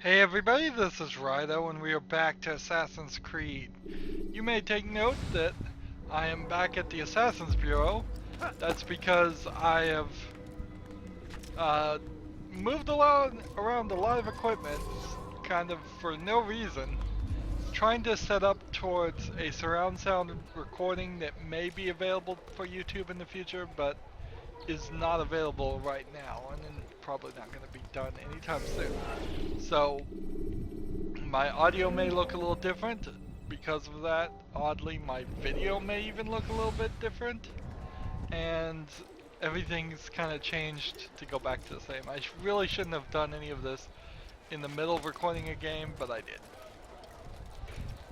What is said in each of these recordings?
Hey everybody, this is Rydo and we are back to Assassin's Creed. You may take note that I am back at the Assassin's Bureau. That's because I have moved around a lot of equipment, kind of for no reason. Trying to set up towards a surround sound recording that may be available for YouTube in the future, but is not available right now, and then probably not going to be done anytime soon. So my audio may look a little different. Because of that, oddly, my video may even look a little bit different. And everything's kind of changed to go back to the same. I really shouldn't have done any of this in the middle of recording a game, but I did.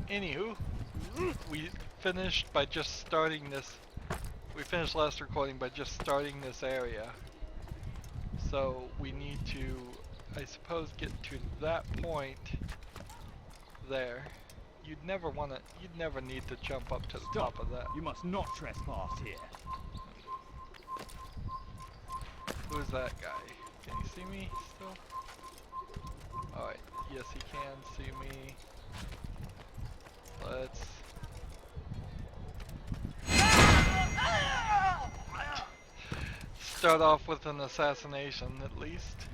Anywho, we finished by just starting this. We finished last recording by just starting this area. So we need to, I suppose, get to that point there. You'd never need to jump up to the top of that. You must not trespass here. Who's that guy? Can he see me still? Alright, yes he can see me. Let's... start off with an assassination at least.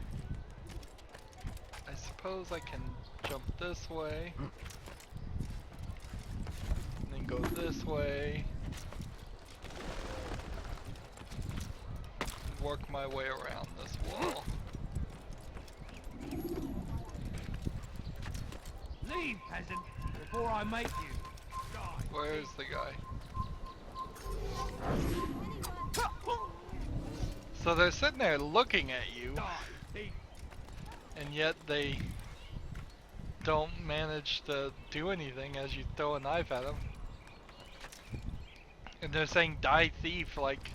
I suppose I can jump this way. And then go this way. Work my way around this wall. Leave, peasant, before I make you die. Where's the guy? So they're sitting there looking at you, and yet they don't manage to do anything as you throw a knife at them. And they're saying, "Die thief," like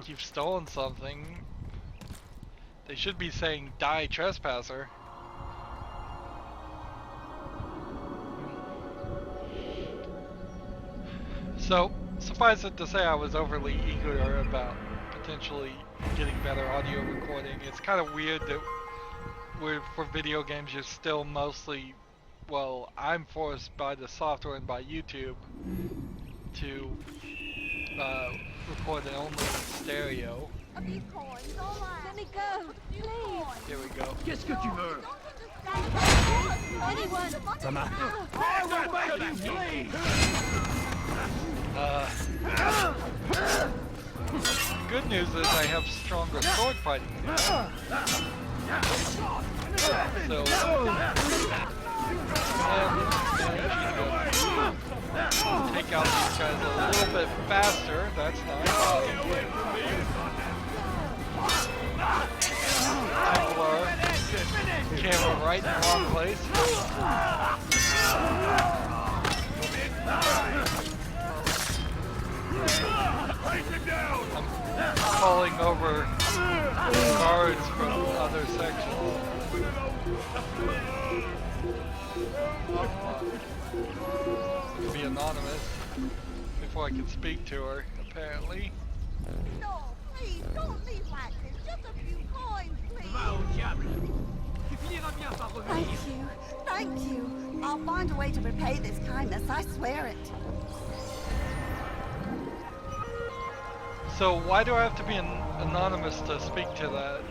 you've stolen something. They should be saying, "Die trespasser." So, suffice it to say, I was overly eager about potentially getting better audio recording. It's kind of weird that for video games you're still mostly, well, I'm forced by the software and by YouTube to record it only in stereo. Let me go, please. Here we go. Qu'est-ce que tu veux? Anyone? I will make you leave! Good news is I have stronger sword fighting skills. So, take out these guys a little bit faster. That's nice. Templar, camera right in the wrong place. I'm calling over guards from other sections. To be anonymous before I can speak to her, apparently. No, please, don't leave like this. Just a few coins, please. Va au diable! Tu finiras bien par revenir. Thank you. Thank you. I'll find a way to repay this kindness. I swear it. So why do I have to be anonymous to speak to that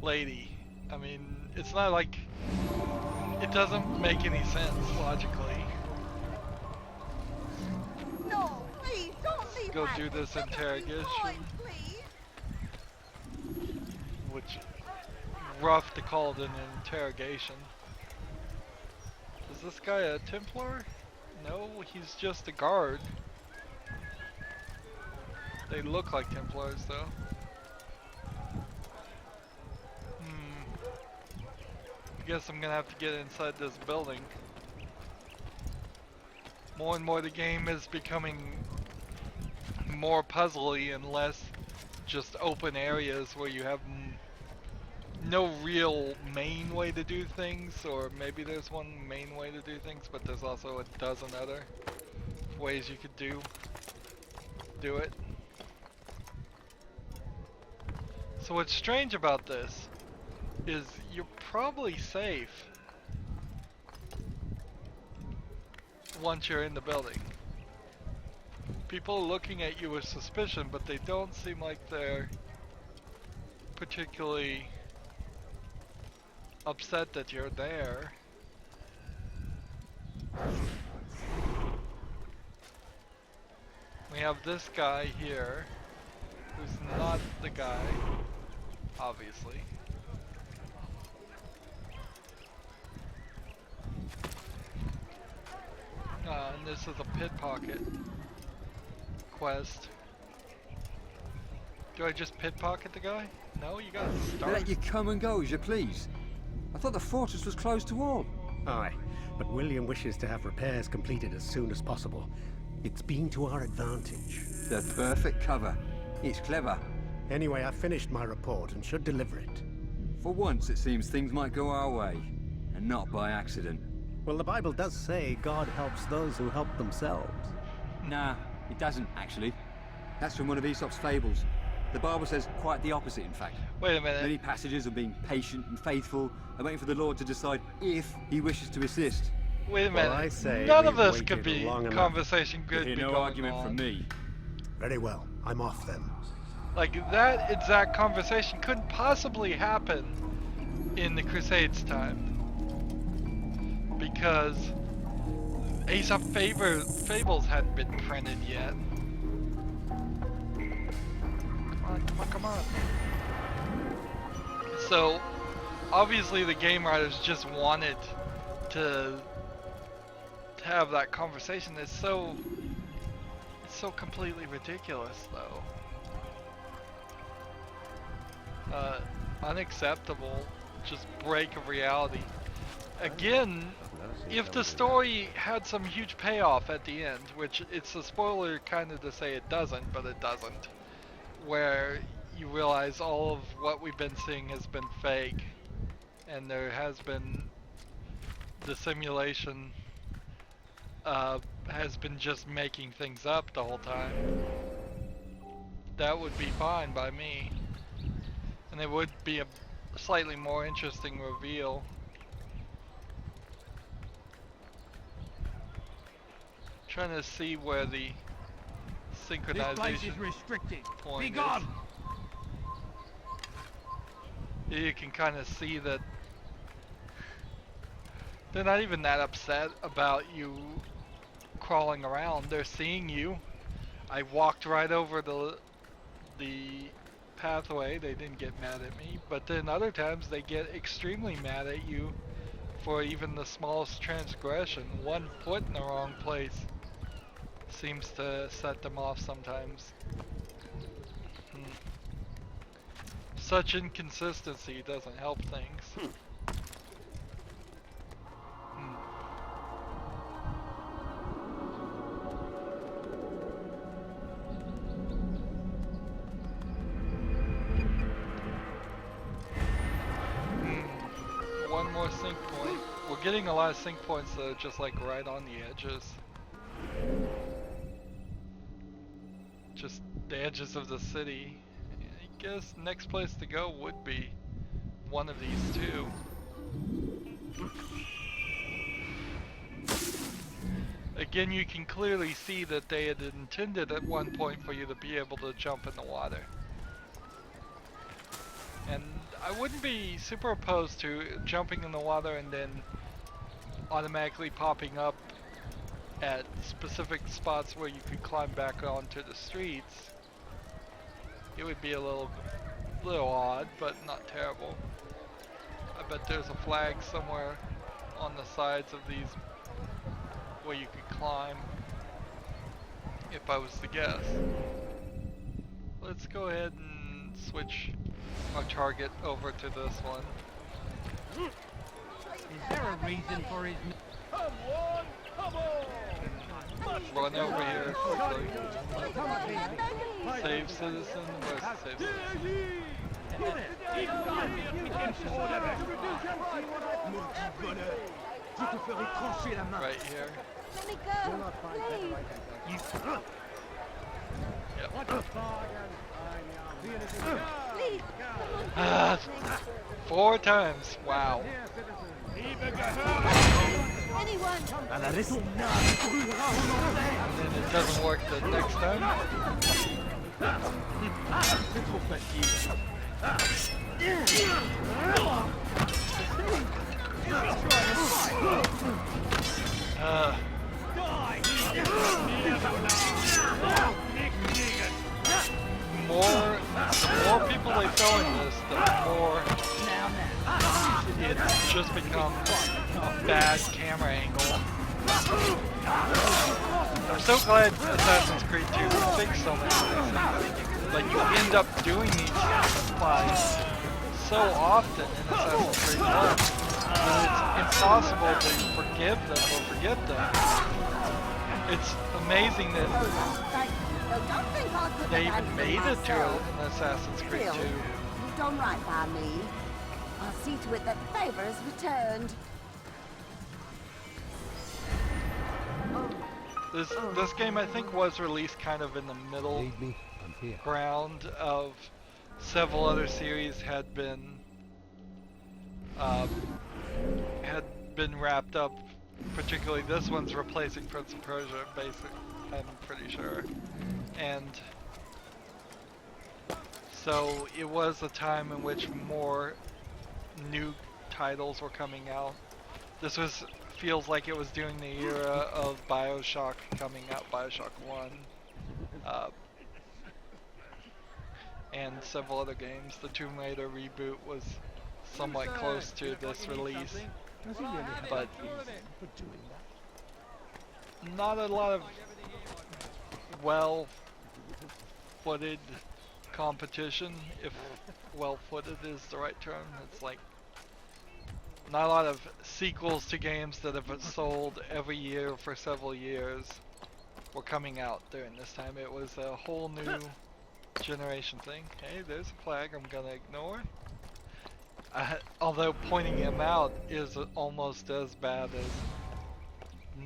lady? I mean, it's not like, it doesn't make any sense logically. No, please, don't leave Go like do this Just a few interrogation. coins, please. Which, rough to call it an interrogation. Is this guy a Templar? No, he's just a guard. They look like Templars though. I guess I'm gonna have to get inside this building. More and more the game is becoming more puzzly and less just open areas where you have no real main way to do things, or maybe there's one main way to do things, but there's also a dozen other ways you could do it. So what's strange about this is you're probably safe once you're in the building. People are looking at you with suspicion, but they don't seem like they're particularly upset that you're there. We have this guy here, who's not the guy, obviously. And this is a pit pocket quest. Do I just pit pocket the guy? No, you gotta start. Let you come and go as you please. I thought the fortress was closed to all. Aye, but William wishes to have repairs completed as soon as possible. It's been to our advantage. The perfect cover. It's clever. Anyway, I've finished my report and should deliver it. For once, it seems things might go our way, and not by accident. Well, the Bible does say God helps those who help themselves. Nah, it doesn't, actually. That's from one of Aesop's fables. The Bible says quite the opposite, in fact. Wait a minute. Many passages of being patient and faithful and waiting for the Lord to decide if he wishes to assist. Wait a minute. Well, I say none of we've this could waited be long enough. conversation good. Hear be no going argument on. from me. Very well, I'm off then. Like, that exact conversation couldn't possibly happen in the Crusades time. Because Aesop Fables hadn't been printed yet. Come on. So, obviously the game writers just wanted to have that conversation. It's so completely ridiculous, though. Unacceptable. Just break of reality. Again, if the story had some huge payoff at the end, which it's a spoiler kind of to say it doesn't, but it doesn't, where you realize all of what we've been seeing has been fake, and there has been the simulation has been just making things up the whole time. That would be fine by me, and it would be a slightly more interesting reveal. Trying to see where the This place synchronization is restricted. Be point gone! is. You can kind of see that they're not even that upset about you crawling around. They're seeing you. I walked right over the pathway. They didn't get mad at me, but then other times they get extremely mad at you for even the smallest transgression. 1 foot in the wrong place seems to set them off sometimes. Such inconsistency doesn't help things. One more sync point. We're getting a lot of sync points that are just like right on the edges. Just the edges of the city. I guess next place to go would be one of these two. Again, you can clearly see that they had intended at one point for you to be able to jump in the water. And I wouldn't be super opposed to jumping in the water and then automatically popping up at specific spots where you could climb back onto the streets. It would be a little odd, but not terrible. I bet there's a flag somewhere on the sides of these where you could climb, if I was to guess. Let's go ahead and switch our target over to this one. Is there a reason for his... Run over here quickly. Save citizen. Where's the save citizen? Right here. Let me go, please. Yep. Please, Ah, 4 times. Wow. Anyone? And a little nub. And then it doesn't work the next time. The more people they throw in this, the more it just becomes a bad camera angle. I'm so glad Assassin's Creed 2 fixed so many things. Like, you end up doing these fights so often in Assassin's Creed 1 that it's impossible to forgive them or forget them. It's amazing that they even made it to an Assassin's Creed 2. You've done right by me. I'll see to it that favor is returned. This game, I think, was released kind of in the middle ground of several other series had been wrapped up. Particularly, this one's replacing Prince of Persia, basically. I'm pretty sure, and so it was a time in which more new titles were coming out. This feels like it was during the era of BioShock coming out, BioShock 1, and several other games. The Tomb Raider reboot was somewhat close to this release, but not a lot of well-footed competition, if well-footed is the right term. It's like not a lot of sequels to games that have sold every year for several years were coming out during this time. It was a whole new generation thing. Hey, there's a flag I'm gonna ignore. Although pointing him out is almost as bad as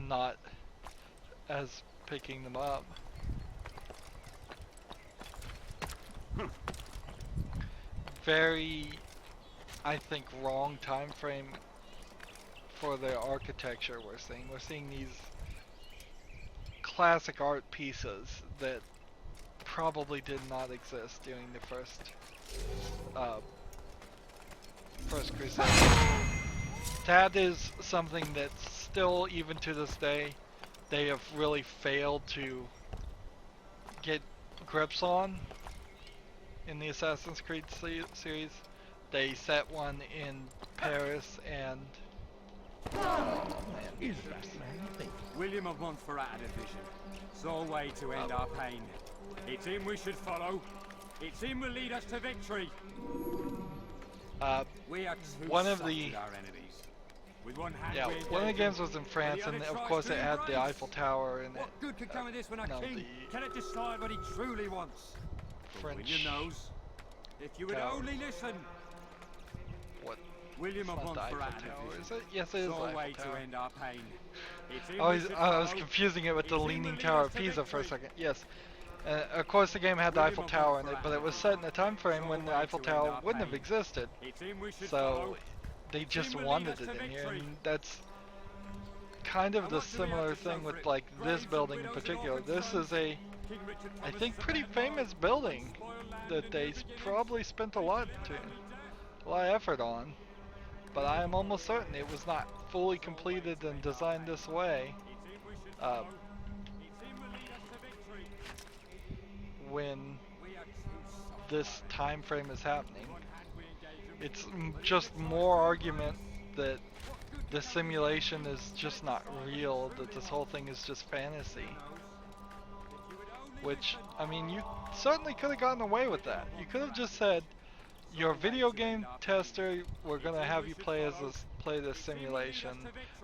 not as picking them up. Very, I think, wrong time frame for the architecture we're seeing. We're seeing these classic art pieces that probably did not exist during the first Crusade. That is something that still, even to this day, they have really failed to get grips on in the Assassin's Creed series. They set one in Paris and William of Montreal division. Sole way to end our pain. It's him we should follow. It's him will lead us to victory. We are too one of soft the with our enemies. With one hand one of the games was in France, and of course it had the Eiffel Tower in it. What good could come of this when our no, king the cannot decide what he truly wants? French William knows. If you would tower. only listen. What? William of It's not the Montreal Eiffel Tower, division. is it? Yes, it is the Sole Eiffel way Tower. to end our pain. It's him I we was, should I was follow. confusing it with the It's him Leaning will lead Tower us of to Pisa for a victory. second. Yes. Of course the game had the Eiffel Tower in it, but it was set in a time frame when the Eiffel Tower wouldn't have existed. It's him we should So follow. they just Him will lead wanted us it to in here, victory. and that's kind of the similar thing with like this building in particular. This is a, I think, pretty famous building that they probably spent a lot of effort on, but I am almost certain it was not fully completed and designed this way when this time frame is happening. It's just more argument that the simulation is just not real, that this whole thing is just fantasy. Which, I mean, you certainly could have gotten away with that. You could have just said, you're a video game tester, we're gonna have you play this simulation.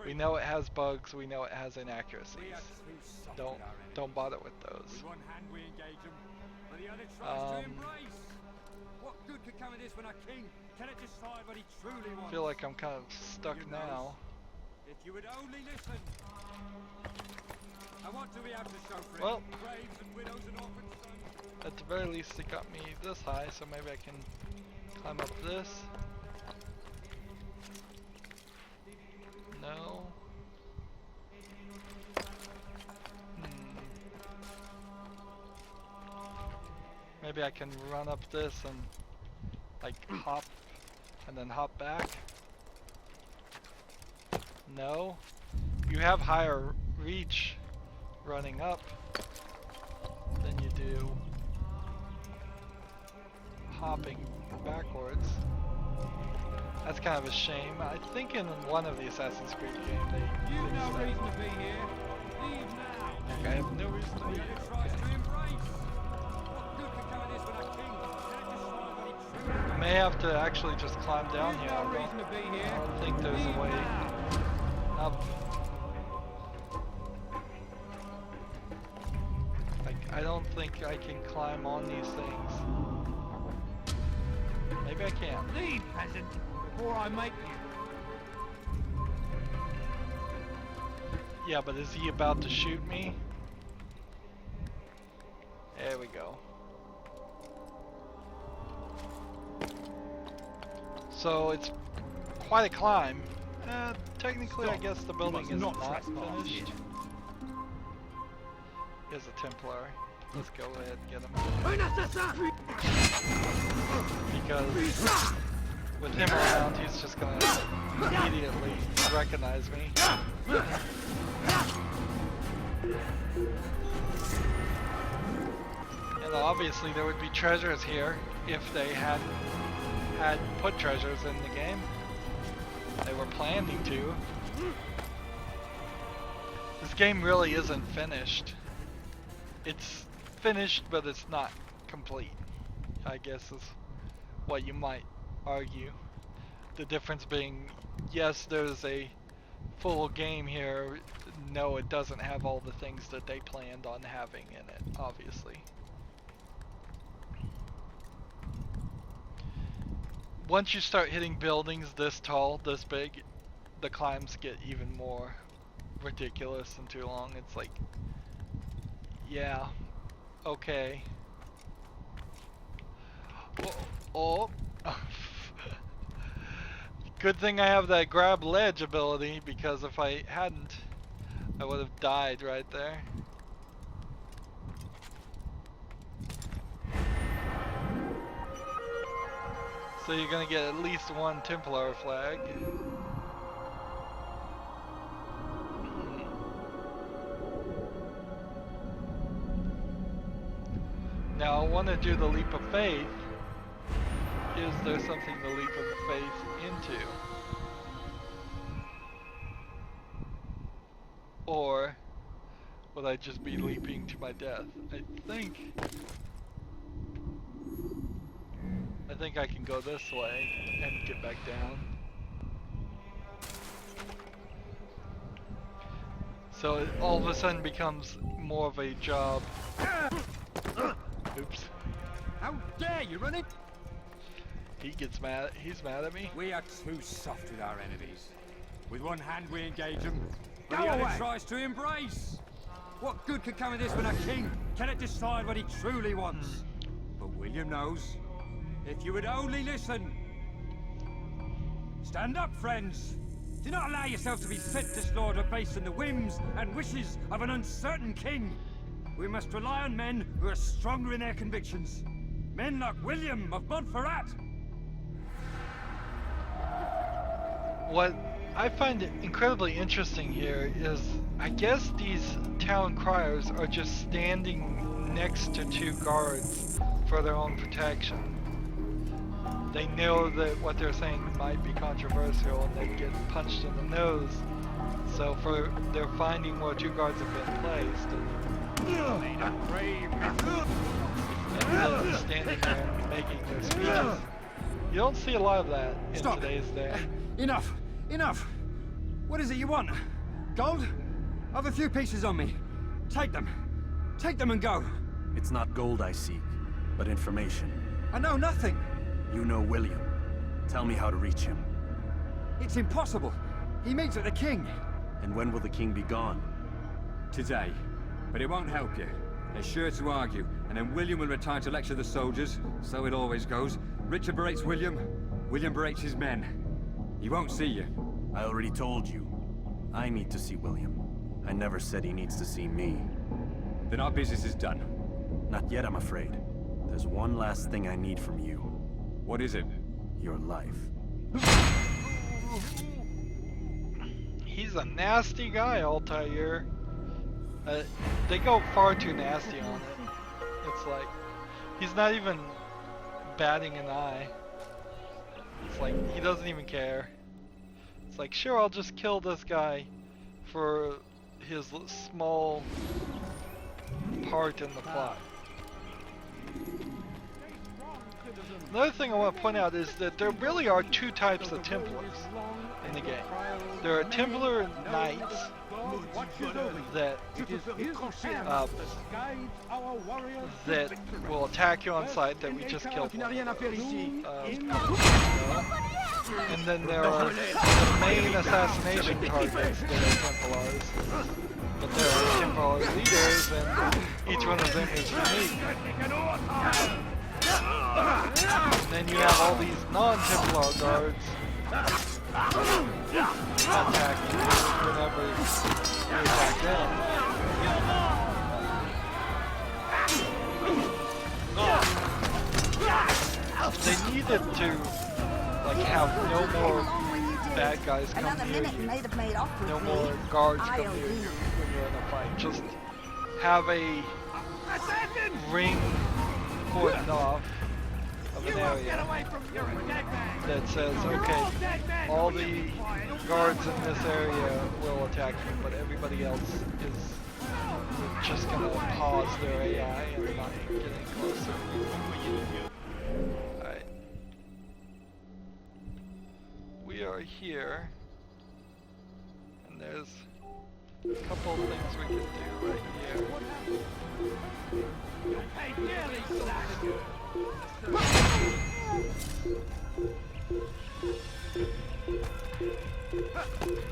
We know it has bugs, we know it has inaccuracies. Don't bother with those. I feel like I'm kind of stuck now. If you would only listen. I want to be able to show friends, Well, graves and widows and orphans' sons. at the very least it got me this high, so maybe I can climb up this. maybe I can run up this and like hop and then hop back. No. You have higher reach running up than you do hopping backwards. That's kind of a shame. I think in one of the Assassin's Creed games they You've fixed no that. reason to be here. Leave now. Like, I have no reason to be here. Tries to embrace. What good could come of this when a king can't decide what he truly I may have to actually just climb down You've here. no reason to be I here. don't think there's Leave a way now. up. Like, I don't think I can climb on these things. Maybe I can. Leave, peasant, before I make you. Yeah, but is he about to shoot me? There we go. So it's quite a climb. Technically, I guess the building is not finished. Here's a Templar. Let's go ahead and get him. Because with him around, he's just gonna immediately recognize me. And obviously there would be treasures here if they had put treasures in the game. They were planning to. This game really isn't finished. It's finished, but it's not complete, I guess is what you might argue. The difference being, yes, there's a full game here. No, it doesn't have all the things that they planned on having in it, obviously. Once you start hitting buildings this tall, this big, the climbs get even more ridiculous and too long. It's like, yeah, okay. Oh. Good thing I have that grab ledge ability, because if I hadn't, I would have died right there. So you're gonna get at least one Templar flag. Now I want to do the leap of faith. Is there something to leap of faith into? Or would I just be leaping to my death? I think I can go this way and get back down. So it all of a sudden becomes more of a job. Oops. How dare you run it? He gets mad. He's mad at me. We are too soft with our enemies. With one hand we engage them, Go but the other away. tries to embrace. What good could come of this when a king cannot decide what he truly wants? But William knows. If you would only listen. Stand up, friends. Do not allow yourself to be sent to slaughter based on the whims and wishes of an uncertain king. We must rely on men who are stronger in their convictions. Men like William of Montferrat. What I find incredibly interesting here is, I guess these town criers are just standing next to two guards for their own protection. They know that what they're saying might be controversial and they'd get punched in the nose. So they're finding where two guards have been placed and then standing there and making their speeches. You don't see a lot of that in Stop. today's day. Enough! Enough! What is it you want? Gold? I've a few pieces on me. Take them. Take them and go. It's not gold I seek, but information. I know nothing. You know William. Tell me how to reach him. It's impossible. He meets with the king. And when will the king be gone? Today. But it won't help you. They're sure to argue, and then William will retire to lecture the soldiers. So it always goes. Richard berates William. William berates his men. He won't see you. I already told you. I need to see William. I never said he needs to see me. Then our business is done. Not yet, I'm afraid. There's one last thing I need from you. What is it? Your life. He's a nasty guy, Altair. They go far too nasty on it. It's like, he's not even batting an eye. It's like, he doesn't even care. It's like, sure, I'll just kill this guy for his small part in the plot. Another thing I want to point out is that there really are two types of Templars in the game. There are Templar Knights that that will attack you on sight, that we just killed one. And then there are the main assassination targets that are Templars. But there are Templar leaders, and each one of them is unique. And then you have all these non-Templar guards attacking you whenever you attack them. They needed to like have no more bad guys come Another near minute and you. they'd have made off with No me. more guards I'll come near you leave. when you're in a fight. Just have a ring cordoned off of an area that says, okay, all the guards in this area will attack you, but everybody else is just gonna pause their AI and not get any closer. Alright. We are here, and there's a couple of things we can do right here.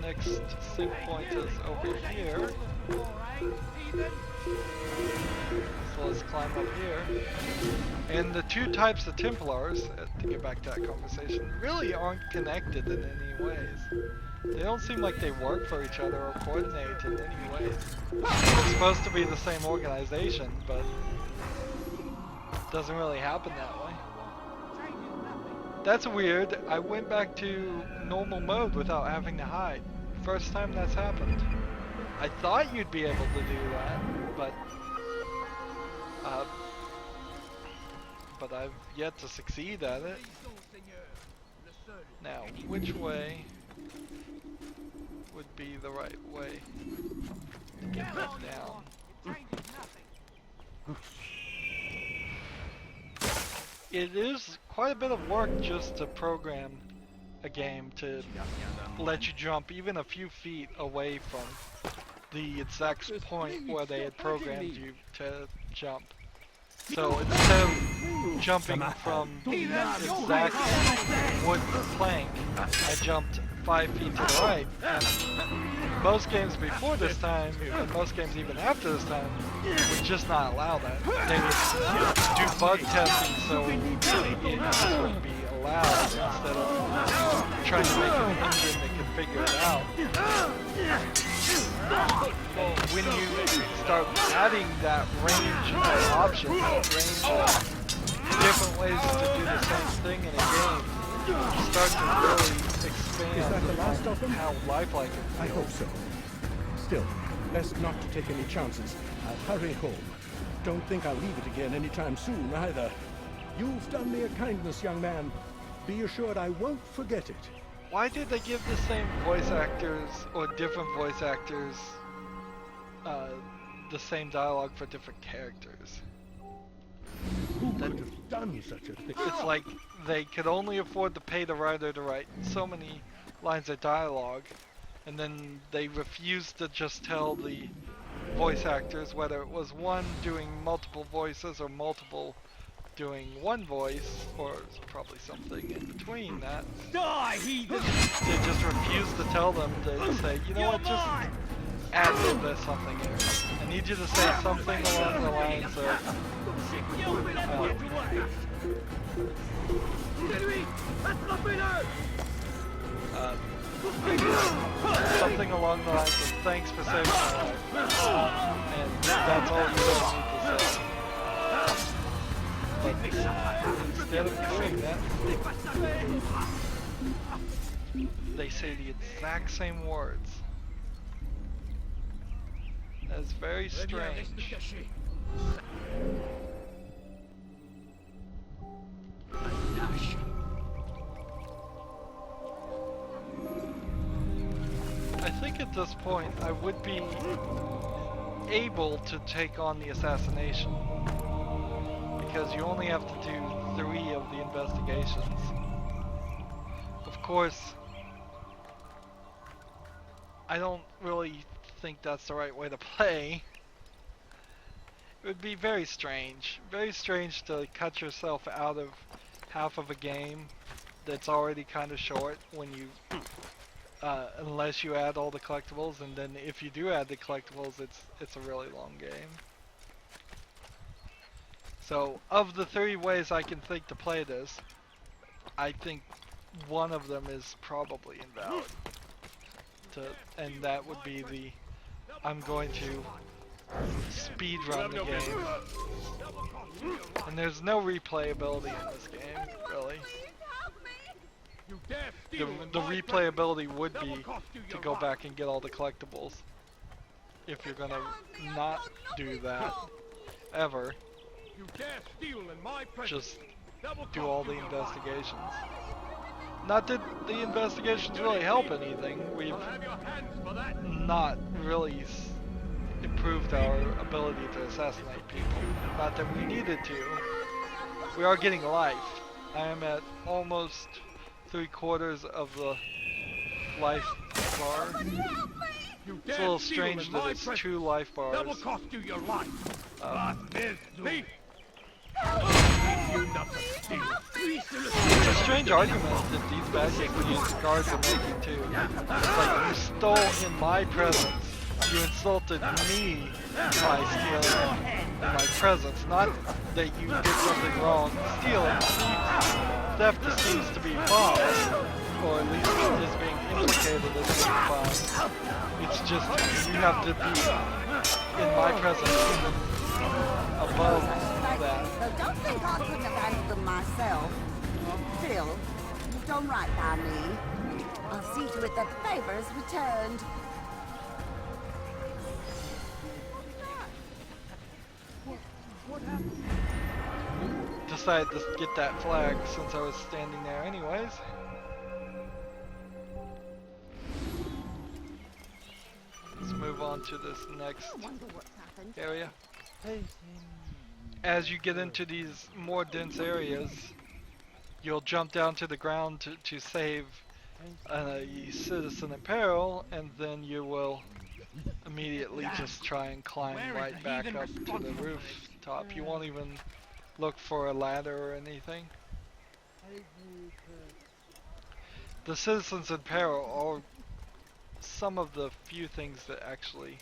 Next sync point is over here. So let's climb up here. And the two types of Templars, to get back to that conversation, really aren't connected in any ways. They don't seem like they work for each other or coordinate in any ways. It's supposed to be the same organization, but it doesn't really happen that way. That's weird. I went back to normal mode without having to hide. First time that's happened. I thought you'd be able to do that, but I've yet to succeed at it. Now, which way would be the right way to get that down? It is quite a bit of work just to program a game to let you jump even a few feet away from the exact point where they had programmed you to jump. So instead of jumping from the exact wood plank, I jumped 5 feet to the right. And most games before this time, and most games even after this time, would just not allow that. They would do bug testing so it just wouldn't be allowed instead of trying to make an engine that could figure it out. When you start adding that range of options, that range of different ways to do the same thing in a game, you start to really expand Is that the last of them? how lifelike it feels. I hope so. Still, best not to take any chances. I'll hurry home. Don't think I'll leave it again anytime soon, either. You've done me a kindness, young man. Be assured I won't forget it. Why did they give the same voice actors, or different voice actors, the same dialogue for different characters? Who could have done such a thing? It's like they could only afford to pay the writer to write so many lines of dialogue, and then they refused to just tell the voice actors whether it was one doing multiple voices or multiple doing one voice, or probably something in between that. Die, heathen! They just refused to tell them to say, you know what, just add this something here. I need you to say something along the lines of, something along the lines of, thanks for saving my life. And that's all you really need to say. but instead of doing that, they say the exact same words. That's very strange. I think at this point I would be able to take on the assassination because you only have to do 3 of the investigations. Of course, I don't really think that's the right way to play. It would be very strange to cut yourself out of half of a game that's already kind of short when you unless you add all the collectibles, and then if you do add the collectibles, it's a really long game. So, of the 3 ways I can think to play this, I think one of them is probably invalid. And that would be the I'm going to speedrun the game. And there's no replayability in this game, really. The replayability would be to go back and get all the collectibles. If you're gonna not do that, ever, just do all the investigations. Not that the investigations really help anything. We've not really improved our ability to assassinate people. Not that we needed to. We are getting life. I am at almost 3/4 of the life bar. It's a little strange that it's 2 life bars. It's a strange argument that these bad guards are making too. It's like, you stole in my presence. You insulted me by stealing in my presence. Not that you did something wrong. Stealing, theft seems to be fine, or at least is being implicated as being fine. It's just you have to be in my presence even above that. So don't think I couldn't have handled them myself. Phil, you've done right by me. I'll see to it that the favor is returned. What happened? Decided to get that flag since I was standing there anyways. Let's move on to this next area. As you get into these more dense areas, you'll jump down to the ground to save a citizen in peril, and then you will immediately just try and climb right back up to the rooftop. You won't even look for a ladder or anything. The citizens in peril are some of the few things that actually,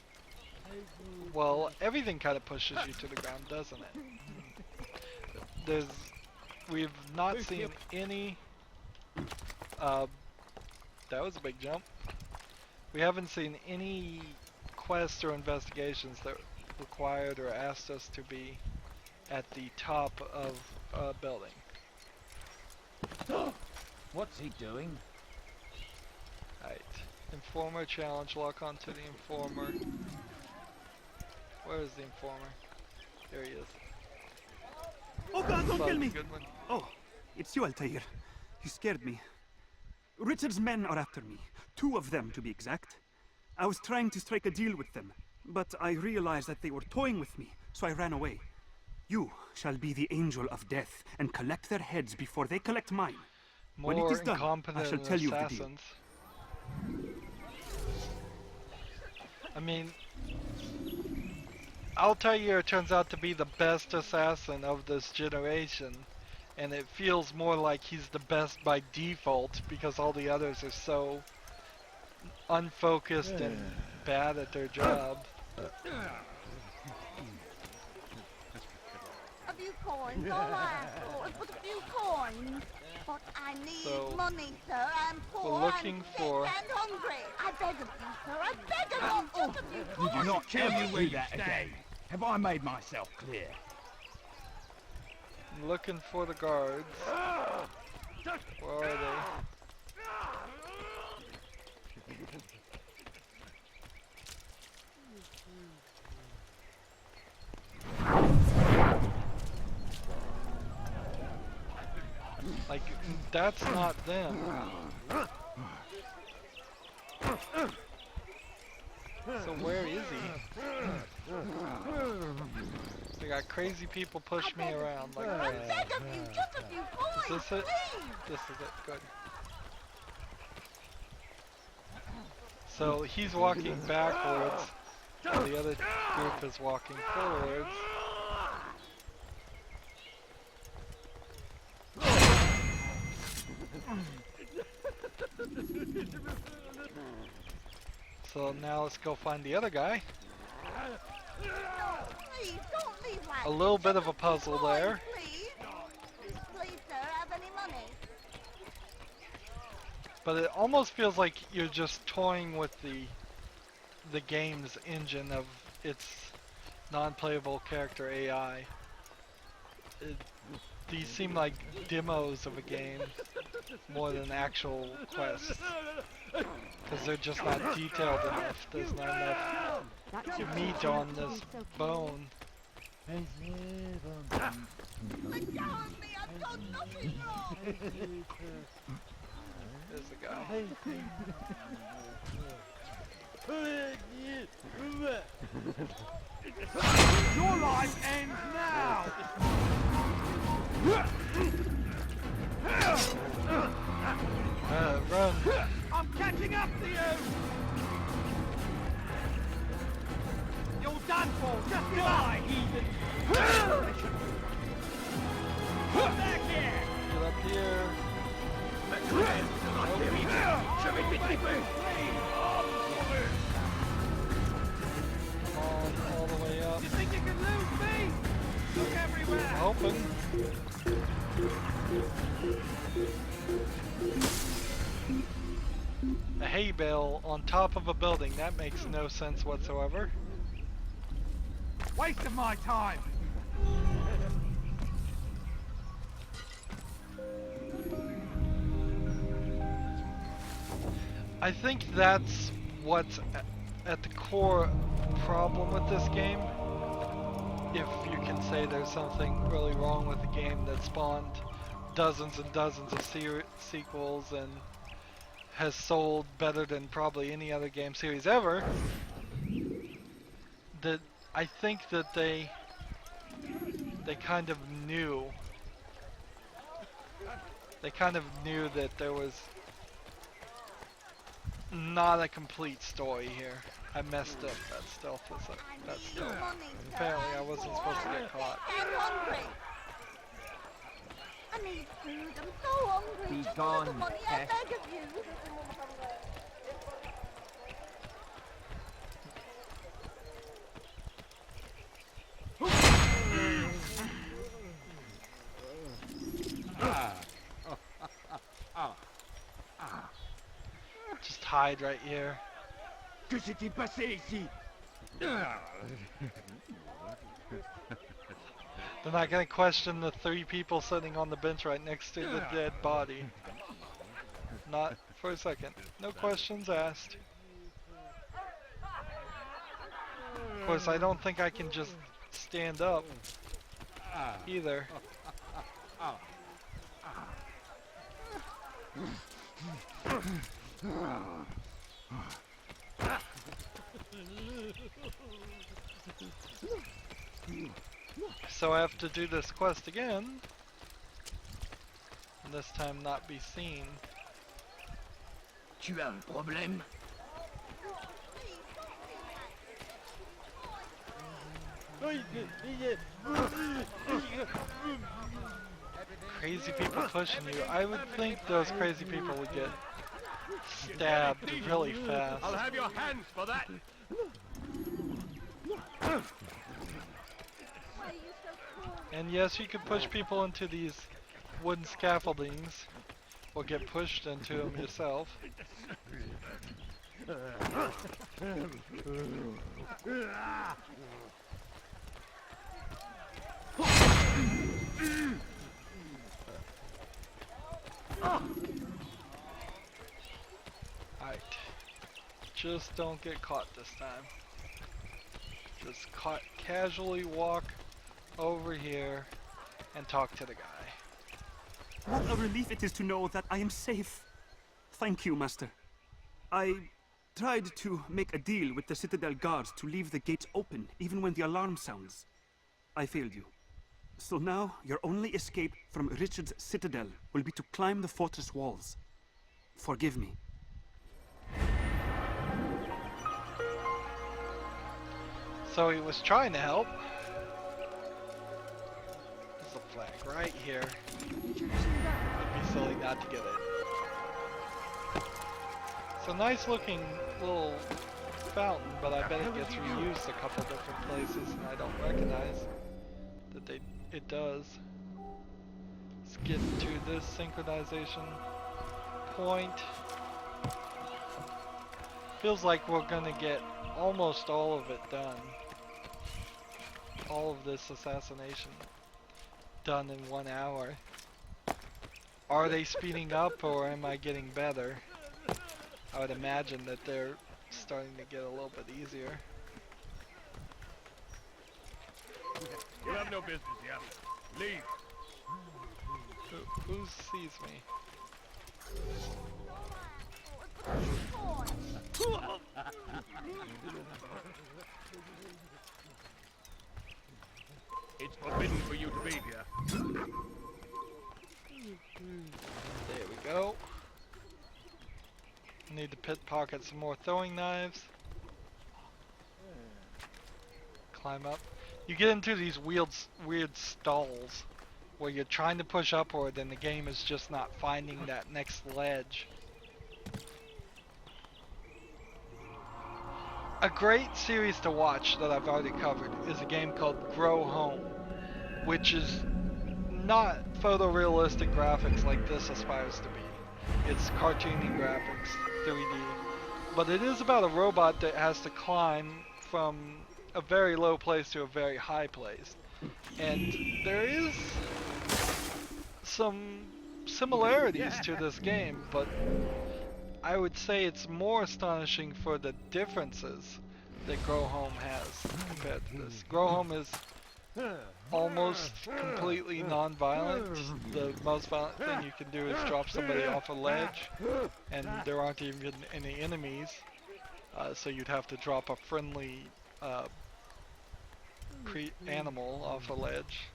well, everything kind of pushes you to the ground, doesn't it? We've not seen any, that was a big jump. We haven't seen any quests or investigations that required or asked us to be at the top of a building. What's he doing? Right. Informer challenge, lock onto the informer. Where is the informer? There he is. Oh God, don't kill me! Good one. Oh, it's you, Altair. You scared me. Richard's men are after me. 2 of them, to be exact. I was trying to strike a deal with them, but I realized that they were toying with me, so I ran away. You shall be the angel of death and collect their heads before they collect mine. When it is done, I shall tell you the deal. I mean, Altair turns out to be the best assassin of this generation, and it feels more like he's the best by default because all the others are so unfocused and bad at their job. A few coins, all I ask for is but a few coins. But I need money, sir. I'm poor, we're looking I'm sick for... and hungry. I beg of you, sir. I beg of you, just a few You coins. do not tell me where you that again. Have I made myself clear? Looking for the guards. Where are they? Like, that's not them. So where is he? They got crazy people push me around like crazy. Is this it? This is it, good. So he's walking backwards, while the other group is walking forwards. So now let's go find the other guy. Please, don't leave like A little bit of a puzzle there. Please, sir, have any money? But it almost feels like you're just toying with the game's engine of its non-playable character AI. These seem like demos of a game more than actual quests. Because they're just not detailed enough. There's not enough meat on this bone. Let go of me, I've done nothing wrong. There's the guy. Your life ends now! Run. I'm catching up to you! You're done for! Just die, heathen! Come back here! Get up here. All the way up. You think you can lose me? Look everywhere! Hoping. A hay bale on top of a building. That makes no sense whatsoever. Waste of my time! I think that's what's at the core problem with this game. If you can say there's something really wrong with the game that spawned dozens and dozens of sequels and has sold better than probably any other game series ever, that I think that they kind of knew. They kind of knew that there was not a complete story here. I messed up that stealth. That stealth. Apparently I wasn't supposed to get caught. I'm hungry. I need food. I'm so hungry. Be Just gone, a little money, I Tess. beg of you. Just hide right here. Que s'est-il passé ici? They're not gonna question the 3 people sitting on the bench right next to the dead body. Not for a second. No questions asked. Of course, I don't think I can just stand up either. So I have to do this quest again. And this time not be seen. Tu as un problème? Crazy people pushing you. I would think those crazy people would get stabbed really fast. I'll have your hands for that! And yes, you could push people into these wooden scaffoldings, or get pushed into them yourself. Alright. Just don't get caught this time. Just casually walk over here and talk to the guy. What a relief it is to know that I am safe. Thank you, Master. I tried to make a deal with the Citadel guards to leave the gates open, even when the alarm sounds. I failed you. So now, your only escape from Richard's Citadel will be to climb the fortress walls. Forgive me. So he was trying to help. There's a flag right here. It'd be silly not to get it. It's a nice looking little fountain, but I bet it gets reused a couple different places and I don't recognize that it does. Let's get to this synchronization point. Feels like we're gonna get almost all of it done. All of this assassination done in 1 hour. Are they speeding up or am I getting better? I would imagine that they're starting to get a little bit easier. You have no business here. Leave. Who sees me? It's forbidden for you to be here. There we go. Need to pickpocket some more throwing knives. Climb up. You get into these weird stalls where you're trying to push upward and the game is just not finding that next ledge. A great series to watch that I've already covered is a game called Grow Home, which is not photorealistic graphics like this aspires to be. It's cartoony graphics, 3D, but it is about a robot that has to climb from a very low place to a very high place. And there is some similarities to this game, but I would say it's more astonishing for the differences that Grow Home has compared to this. Grow Home is almost completely non-violent. The most violent thing you can do is drop somebody off a ledge, and there aren't even any enemies, so you'd have to drop a friendly animal off a ledge.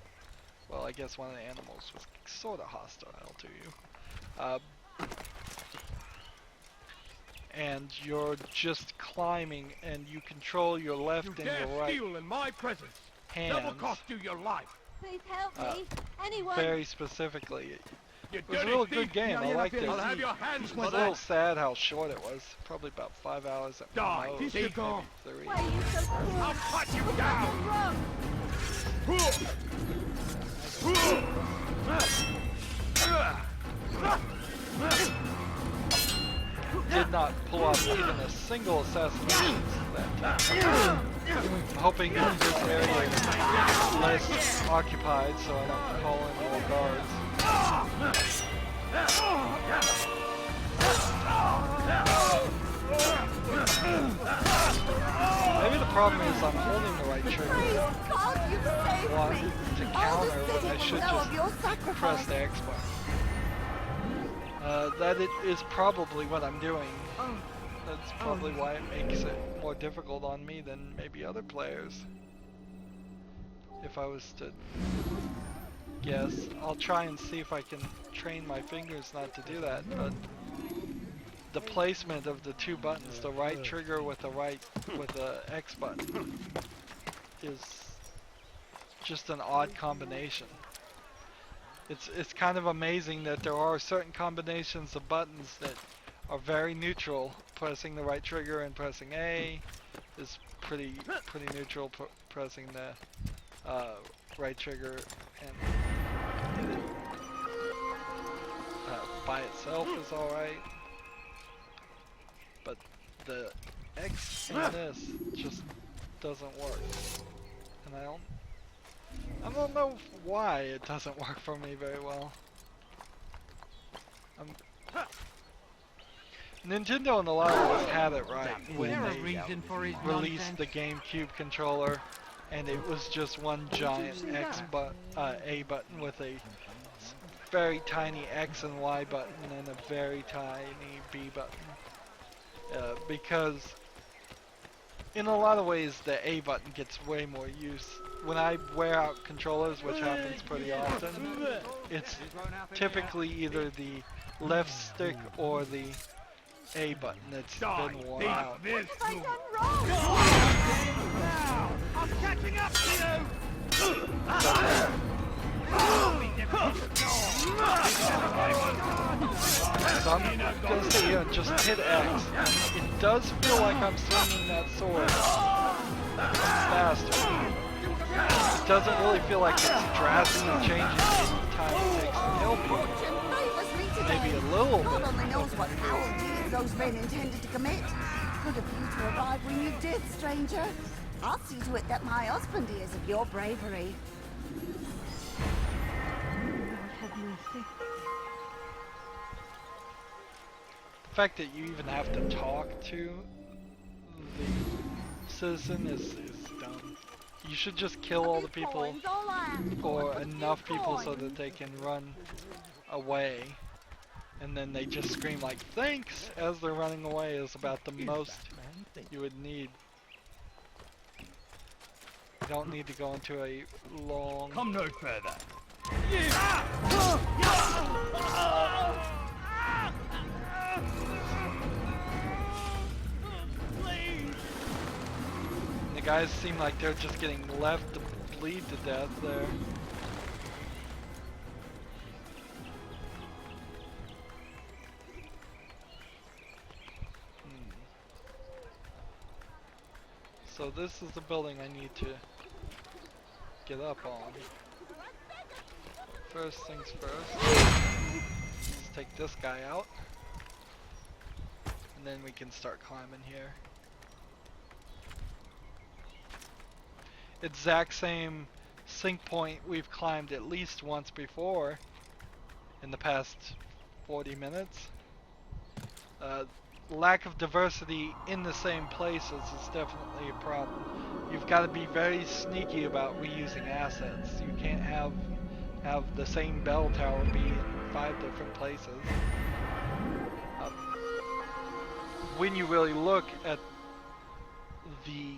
Well, I guess one of the animals was sort of hostile to you. And you're just climbing, and you control your left and your right steal in my presence. hands That will cost you your life. Please help me. Anyone? very specifically. You It was a dirty real thief. good game. I liked it. I'll have your hands It for was a little that. sad how short it was. Probably about 5 hours at Die, most. thief. Maybe Go. 3. Why are you so cruel? I'll cut you What's down. wrong? Did not pull off even a single assassination that time. I'm hoping that this area is less occupied so I don't call in more guards. Maybe the problem is I'm holding the right Praise trigger God, you saved one me. to All counter the when I city should will know of just your press sacrifice. the X button. That is probably what I'm doing. That's probably why it makes it more difficult on me than maybe other players. If I was to guess, I'll try and see if I can train my fingers not to do that, but the placement of the two buttons, the right trigger with the X button, is just an odd combination. It's kind of amazing that there are certain combinations of buttons that are very neutral. Pressing the right trigger and pressing A is pretty neutral. Pressing the right trigger and hit it by itself is alright. But the X in this just doesn't work. And I don't know why it doesn't work for me very well. Nintendo in a lot of ways had it right when Is there a they reason for his released nonsense? the GameCube controller, and it was just one giant A button with a very tiny X and Y button and a very tiny B button. Because in a lot of ways the A button gets way more use. When I wear out controllers, which happens pretty often, it's typically either the left stick or the A button that's been worn out. What have I done wrong? Now, I'm catching up to you! So I'm gonna sit here and just hit X. It does feel like I'm swinging that sword faster. It doesn't really feel like it's drastically changing the time it takes to kill people. Fortune favors me today. Maybe a little God bit. only knows what foul deeds those men intended to commit. Good of you to arrive when you did, stranger. I'll see to it that my husband hears of your bravery. The fact that you even have to talk to the citizen is dumb. You should just kill all the people, Coins, all I ask for or is a enough few people so coins. that they can run away, and then they just scream like thanks as they're running away is about the most you would need. You don't need to go into a long... Come no further. The guys seem like they're just getting left to bleed to death there. So this is the building I need to get up on. First things first, let's take this guy out, and then we can start climbing here. Exact same sync point we've climbed at least once before in the past 40 minutes. Lack of diversity in the same places is definitely a problem. You've got to be very sneaky about reusing assets. You can't have the same bell tower be in 5 different places. When you really look at the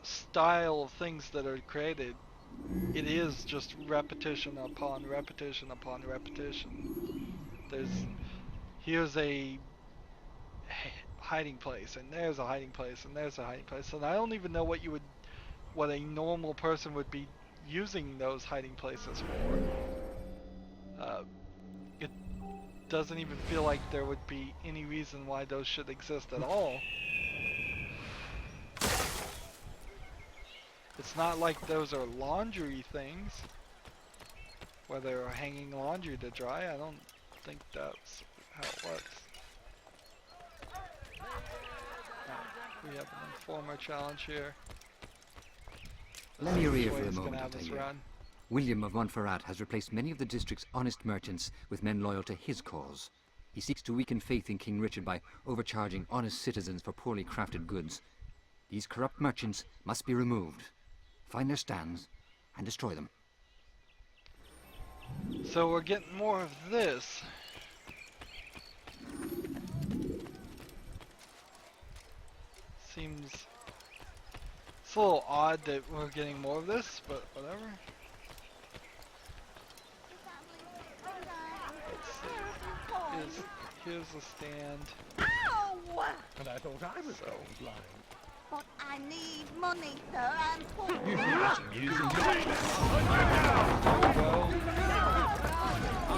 style of things that are created, it is just repetition upon repetition upon repetition. Here's a hiding place, and there's a hiding place, and there's a hiding place, and I don't even know what a normal person would be using those hiding places for. It doesn't even feel like there would be any reason why those should exist at all. It's not like those are laundry things, where they're hanging laundry to dry. I don't think that's how it works. We have an informer challenge here. Let me rear for This a is gonna moment, have us Altair. run. William of Montreal has replaced many of the district's honest merchants with men loyal to his cause. He seeks to weaken faith in King Richard by overcharging honest citizens for poorly crafted goods. These corrupt merchants must be removed. Find their stands and destroy them. So we're getting more of this. Seems it's a little odd that we're getting more of this, but whatever. Let's see. Here's a stand. Ow! And I thought I was So- going blind. But I need money, sir. I'm poor. There we go.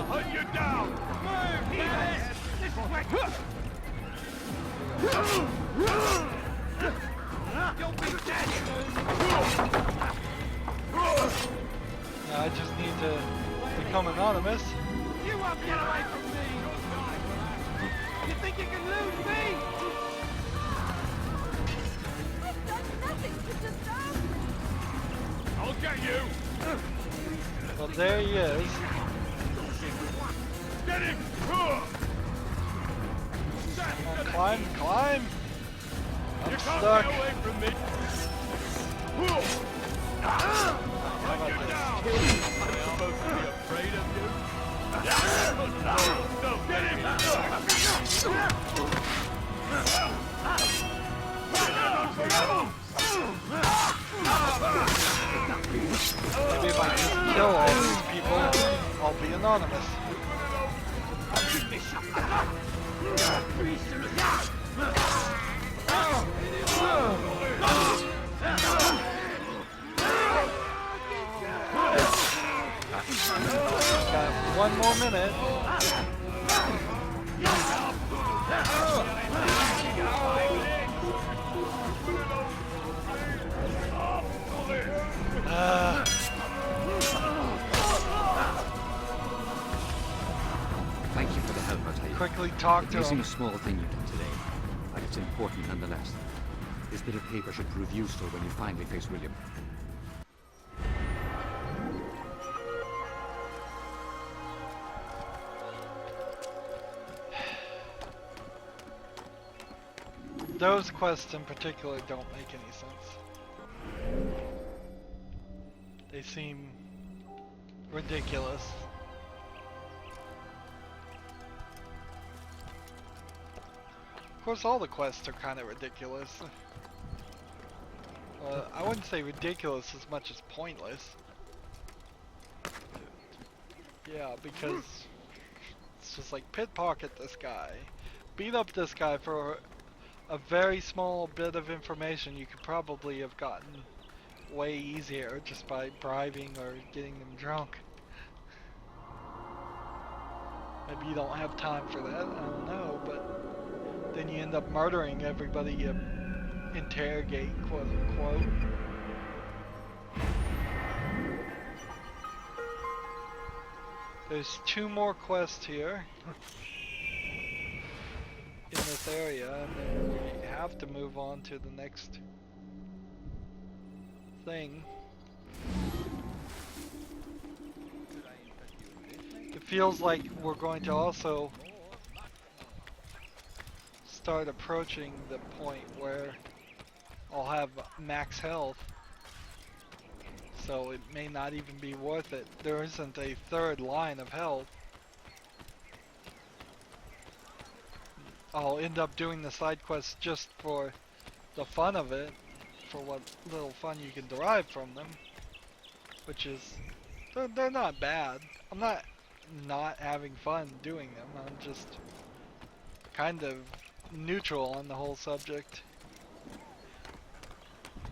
Hunt you down! Move! Yes! This way! You'll be dead soon! Now I just need to become anonymous. You won't get away from me! You think you can lose me? I've done nothing to deserve this. I'll get you! Well, there he is. Get him! Climb, climb! I'm stuck. Get away from me! How about this? I'm supposed to be afraid of you? No, get Maybe if I just kill all these people, I'll be anonymous. Got one more minute. Thank you for the help, Altair. Quickly talk It to may seem him. a small thing you've done today, but it's important nonetheless. This bit of paper should prove useful when you finally face William. Those quests in particular don't make any sense. They seem ridiculous. Of course, all the quests are kind of ridiculous. I wouldn't say ridiculous as much as pointless. Yeah, because it's just like pickpocket this guy, beat up this guy for a very small bit of information you could probably have gotten way easier just by bribing or getting them drunk. Maybe you don't have time for that, I don't know, but then you end up murdering everybody you interrogate, quote unquote. There's 2 more quests here in this area, and then we have to move on to the next thing. It feels like we're going to also start approaching the point where I'll have max health, so it may not even be worth it. There isn't a third line of health. I'll end up doing the side quests just for the fun of it, for what little fun you can derive from them, which is, they're not bad. I'm not having fun doing them. I'm just kind of neutral on the whole subject.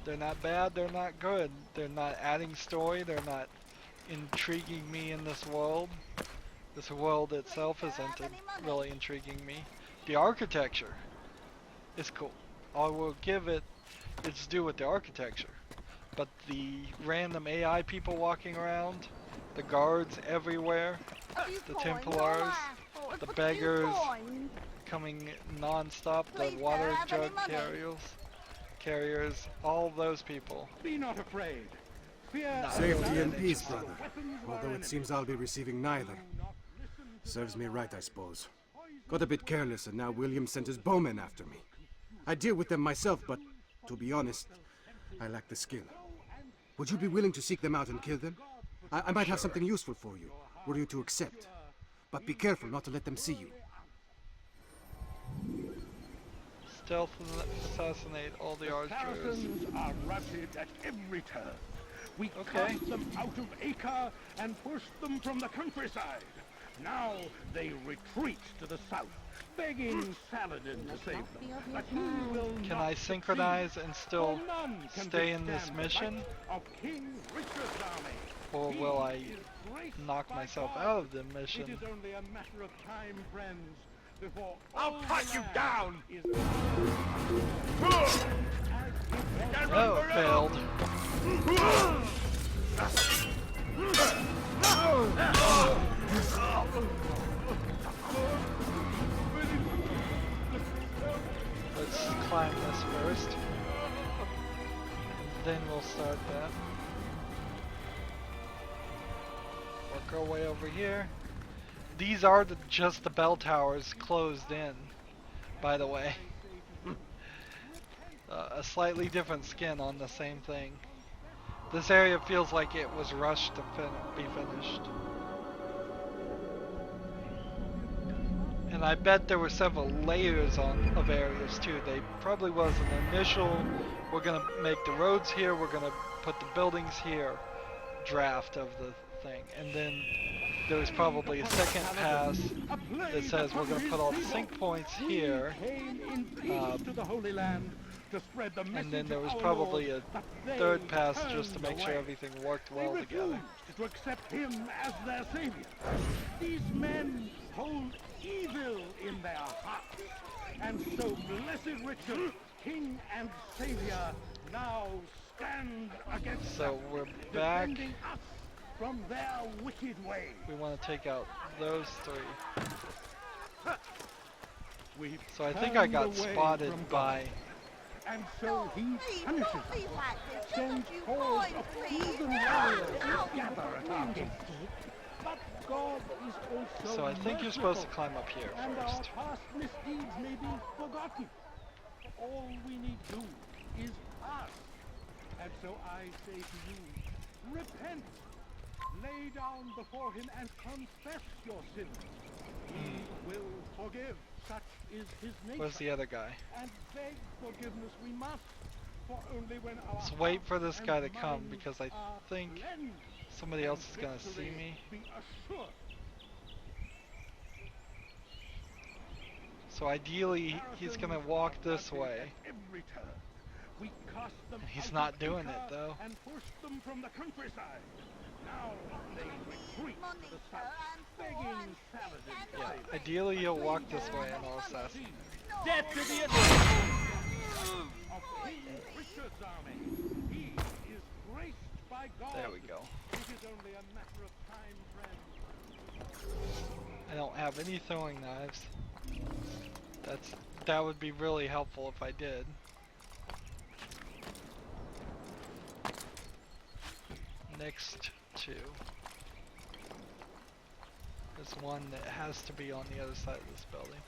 They're not bad, they're not good. They're not adding story, they're not intriguing me in this world. This world itself isn't really intriguing me. The architecture is cool. I will give it its due with the architecture. But the random AI people walking around, the guards everywhere, the Templars, the beggars coming non-stop, the water jug carriers, all those people. Be not afraid. Fear Safety and peace, brother. Although it seems I'll be receiving neither. Serves me right, I suppose. Got a bit careless, and now William sent his bowmen after me. I deal with them myself, but to be honest, I lack the skill. Would you be willing to seek them out and kill them? I might have something useful for you, were you to accept. But be careful not to let them see you. Stealth and assassinate all the archers. Saracens are routed at every turn. We cast them out of Acre and pushed them from the countryside. Now they retreat to the south, begging Saladin to save them. But he will Can not I synchronize and still succeed, for none can stay in this withstand the mission? might of King Richard's army. Or He will I is graced knock by myself God. out of the It mission? is only a matter of time, friends, before I'll all cut the you land down! is Oh, it failed. Let's climb this first. Then we'll start that. Work our way over here. These are just the bell towers closed in, by the way. a slightly different skin on the same thing. This area feels like it was rushed to be finished. And I bet there were several layers of areas too. They probably was an initial, we're gonna make the roads here, we're gonna put the buildings here, draft of the thing. And then there was probably a second pass that says we're gonna put all the sync points here. And then there was probably a third pass just to make sure everything worked well together. To accept him as their savior. These men hold evil in their hearts, and so blessed Richard, king and savior, now stand against So them, we're back. defending us from their wicked ways. We want to take out those three. We've So I think I got turned away spotted from God, by. and so he punishes us. Please, like this. Just Sends a few hordes coins, of please. heathen warriors to gather at our gates. But God is also So I think you're supposed to climb up here and our first. past misdeeds may be forgotten. All we need do is ask. And so I say to you, repent. Lay down before him and confess your sins. He will forgive. Such is his nature. Where's the other guy? And beg forgiveness we must. For only when our Let's wait for this hearts guy to and come minds because I are think cleansed, somebody else is gonna victory see me. be assured. So ideally he's gonna walk this way. Every turn. We cast them He's out not of doing Acre it though. And push them from the countryside. Now they retreat to the south, begging Saladin to Yeah, save them. ideally he'll walk this way and I'll assassinate him. Death to the Of King Richard's army. He is graced by God. There we go. It is only a matter of time, friend. I don't have any throwing knives. That would be really helpful if I did. Next two. There's one that has to be on the other side of this building.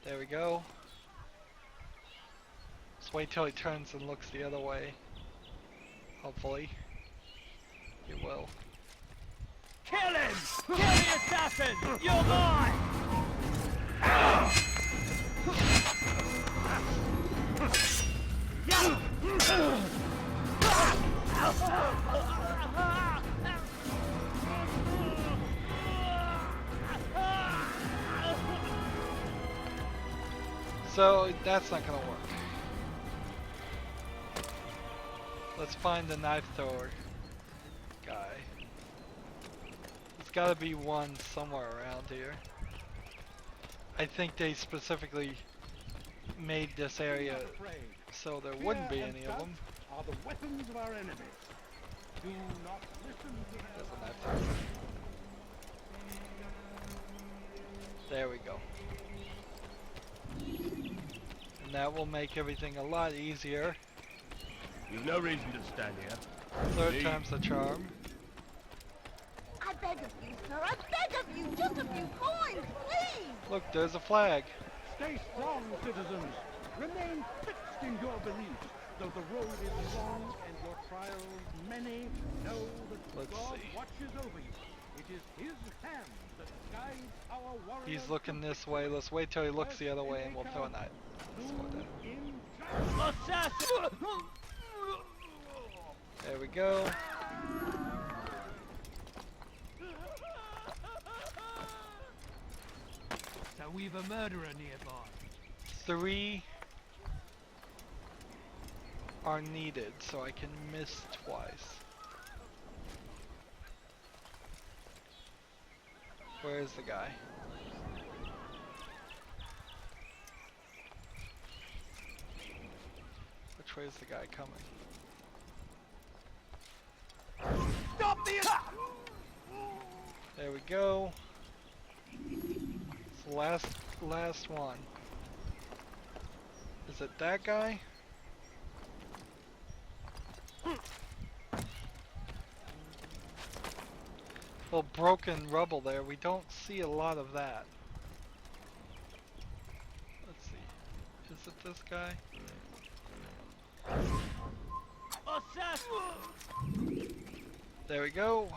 There we go. Just wait till he turns and looks the other way. Hopefully. He will. Kill him! Kill the assassin! You're mine! So that's not gonna work. Let's find the knife thrower guy. There's gotta be one somewhere around here. I think they specifically made this area so there wouldn't be any of them. Are the weapons of our enemies. Do not listen to their There's a knife thrower. There we go. And that will make everything a lot easier. You've no reason to stand here. Third time's the charm. I beg of you, sir. I beg of you. Just a few coins, please. Look, there's a flag. Stay strong, citizens. Remain fixed in your beliefs. Though the road is long and your trials many, know that Let's God see. watches over you. It is his hand that guides our warriors. He's looking this way. Let's wait till he looks the other way and we'll throw a knife. Assassin! There we go. So we've a murderer nearby. 3 are needed, so I can miss twice. Where is the guy? Which way is the guy coming? Stop the attack! There we go. It's the last one. Is it that guy? Well, broken rubble there. We don't see a lot of that. Let's this guy. There we go.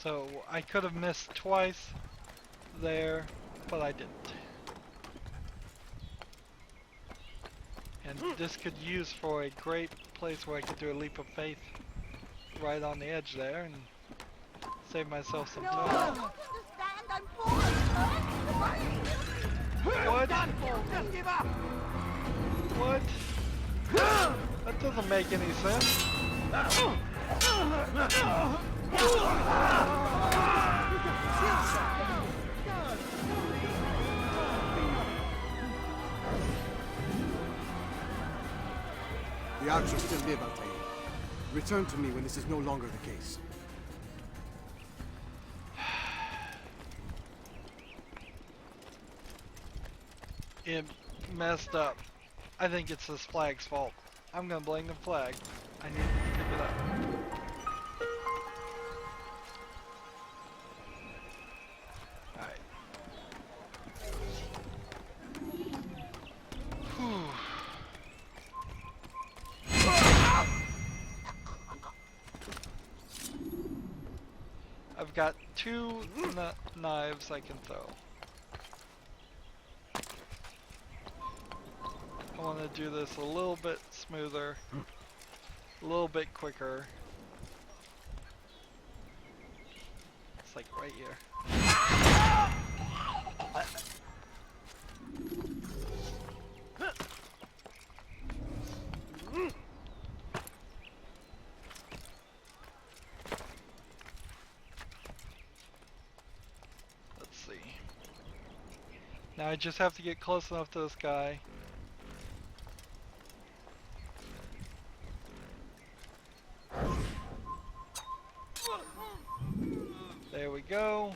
So I could have missed twice there, but I didn't. And this could use for a great place where I could do a leap of faith right on the edge there and save myself some time. What? What? That doesn't make any sense. The archers still live, Altair. Return to me when this is no longer the case. It messed up. I think it's this flag's fault. I'm gonna blame the flag. I need to pick it up. Alright. Whew. I've got two knives I can throw. I want to do this a little bit smoother, a little bit quicker. It's like right here. Let's see. Now I just have to get close enough to this guy. There we go.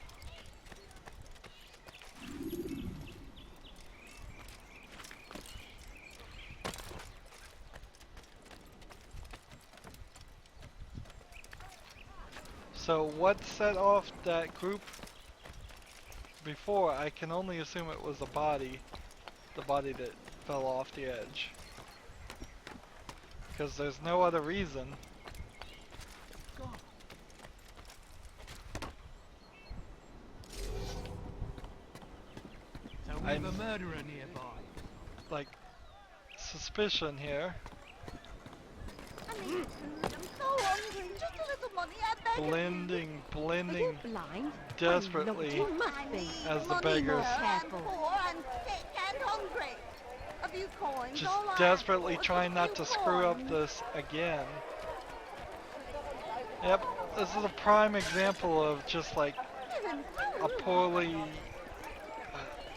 So what set off that group before? I can only assume it was the body that fell off the edge. Because there's no other reason. We have a murderer nearby. Like, suspicion here. I need food. I'm so hungry. Just a little money, I beg of you. Blending Blind? desperately You must be. as the Money, beggars. sir. I'm poor and sick and hungry. A few coins, Just all right, desperately of course, trying a not few to screw up coins. this again. Yep, this is a prime example of just like a poorly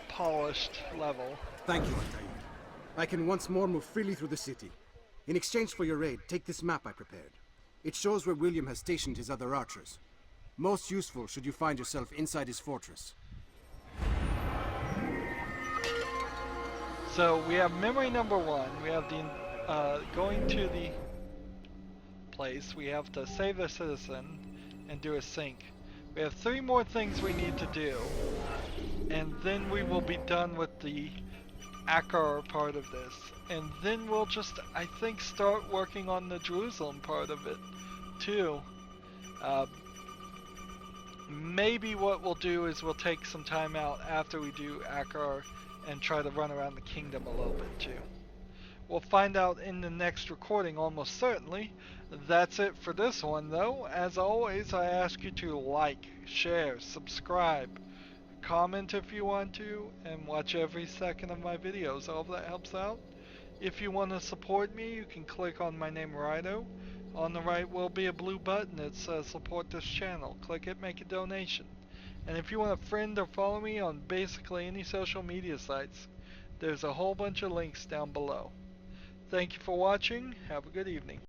polished level. Thank you, Altair. I can once more move freely through the city. In exchange for your aid, take this map I prepared. It shows where William has stationed his other archers. Most useful should you find yourself inside his fortress. So we have memory number 1. We have the going to the place. We have to save the citizen and do a sync. We have 3 more things we need to do, and then we will be done with the Akar part of this. And then we'll just, I think, start working on the Jerusalem part of it too. Maybe what we'll do is we'll take some time out after we do Akar and try to run around the kingdom a little bit too. We'll find out in the next recording almost certainly. That's it for this one though. As always, I ask you to like, share, subscribe, comment if you want to, and watch every second of my videos. All of that helps out. If you want to support me, you can click on my name, Rydo. On the right will be a blue button that says support this channel. Click it, make a donation. And if you want to friend or follow me on basically any social media sites, there's a whole bunch of links down below. Thank you for watching. Have a good evening.